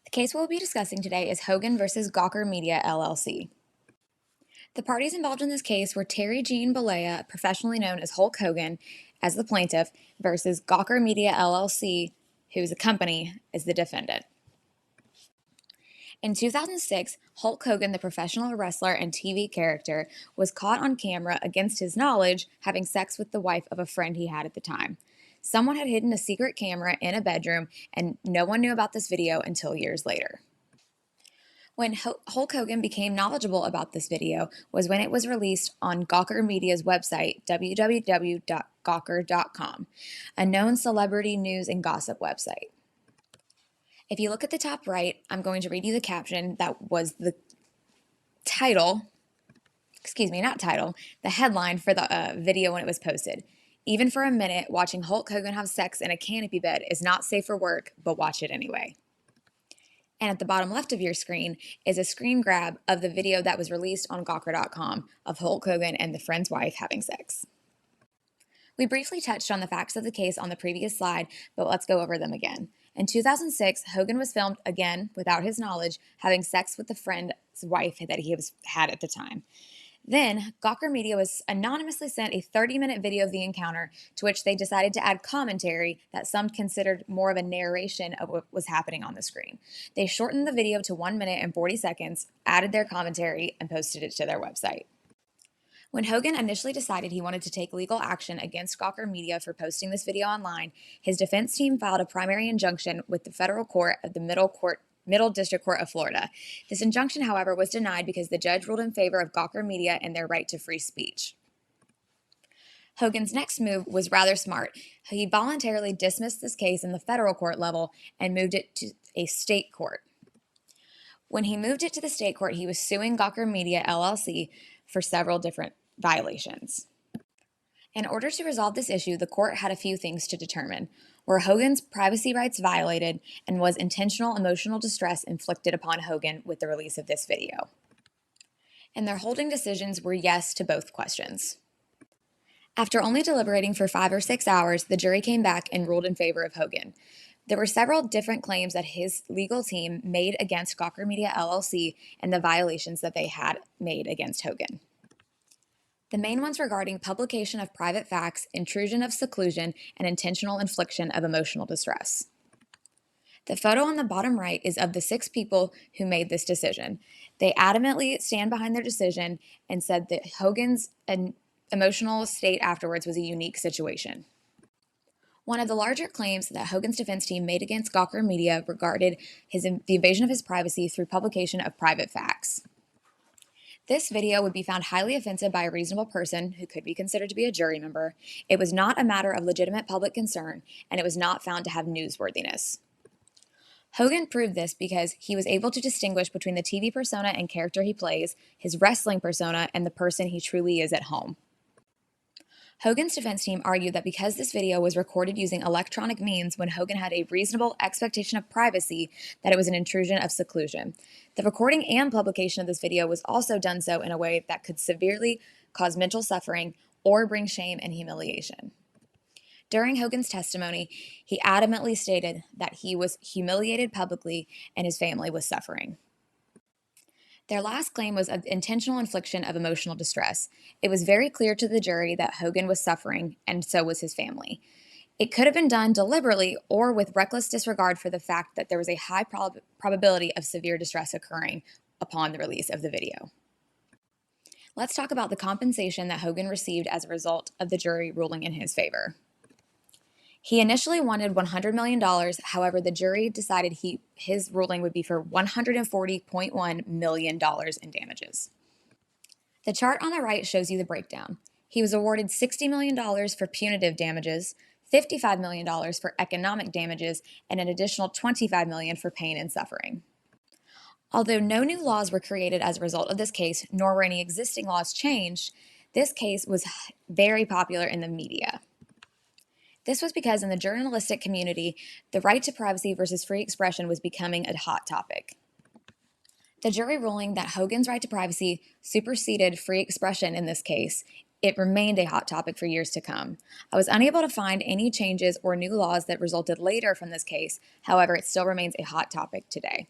The case we'll be discussing today is Hogan versus Gawker Media LLC. The parties involved in this case were Terry Jean Balea, professionally known as Hulk Hogan, as the plaintiff, versus Gawker Media LLC, who is a company, as the defendant. In 2006, Hulk Hogan, the professional wrestler and TV character, was caught on camera against his knowledge having sex with the wife of a friend he had at the time. Someone had hidden a secret camera in a bedroom, and no one knew about this video until years later. When Hulk Hogan became knowledgeable about this video was when it was released on Gawker Media's website, www.gawker.com, a known celebrity news and gossip website. If you look at the top right, I'm going to read you the caption that was the headline for the video when it was posted. Even for a minute, watching Hulk Hogan have sex in a canopy bed is not safe for work, but watch it anyway. And at the bottom left of your screen is a screen grab of the video that was released on Gawker.com of Hulk Hogan and the friend's wife having sex. We briefly touched on the facts of the case on the previous slide, but let's go over them again. In 2006, Hogan was filmed again, without his knowledge, having sex with the friend's wife that he had at the time. Then, Gawker Media was anonymously sent a 30-minute video of the encounter, to which they decided to add commentary that some considered more of a narration of what was happening on the screen. They shortened the video to 1 minute and 40 seconds, added their commentary, and posted it to their website. When Hogan initially decided he wanted to take legal action against Gawker Media for posting this video online, his defense team filed a primary injunction with the federal court of the Middle District Court of Florida. This injunction, however, was denied because the judge ruled in favor of Gawker Media and their right to free speech. Hogan's next move was rather smart. He voluntarily dismissed this case in the federal court level and moved it to a state court. When he moved it to the state court, he was suing Gawker Media LLC for several different violations. In order to resolve this issue, the court had a few things to determine. Were Hogan's privacy rights violated, and was intentional emotional distress inflicted upon Hogan with the release of this video? And their holding decisions were yes to both questions. After only deliberating for 5 or 6 hours, the jury came back and ruled in favor of Hogan. There were several different claims that his legal team made against Gawker Media LLC and the violations that they had made against Hogan. The main ones regarding publication of private facts, intrusion of seclusion, and intentional infliction of emotional distress. The photo on the bottom right is of the 6 people who made this decision. They adamantly stand behind their decision and said that Hogan's emotional state afterwards was a unique situation. One of the larger claims that Hogan's defense team made against Gawker Media regarded the invasion of his privacy through publication of private facts. This video would be found highly offensive by a reasonable person who could be considered to be a jury member. It was not a matter of legitimate public concern, and it was not found to have newsworthiness. Hogan proved this because he was able to distinguish between the TV persona and character he plays, his wrestling persona, and the person he truly is at home. Hogan's defense team argued that because this video was recorded using electronic means when Hogan had a reasonable expectation of privacy, that it was an intrusion of seclusion. The recording and publication of this video was also done so in a way that could severely cause mental suffering or bring shame and humiliation. During Hogan's testimony, he adamantly stated that he was humiliated publicly and his family was suffering. Their last claim was of intentional infliction of emotional distress. It was very clear to the jury that Hogan was suffering, and so was his family. It could have been done deliberately or with reckless disregard for the fact that there was a high probability of severe distress occurring upon the release of the video. Let's talk about the compensation that Hogan received as a result of the jury ruling in his favor. He initially wanted $100 million, however, the jury decided his ruling would be for $140.1 million in damages. The chart on the right shows you the breakdown. He was awarded $60 million for punitive damages, $55 million for economic damages, and an additional $25 million for pain and suffering. Although no new laws were created as a result of this case, nor were any existing laws changed, this case was very popular in the media. This was because in the journalistic community, the right to privacy versus free expression was becoming a hot topic. The jury ruling that Hogan's right to privacy superseded free expression in this case It remained a hot topic for years to come. I was unable to find any changes or new laws that resulted later from this case. However, it still remains a hot topic today.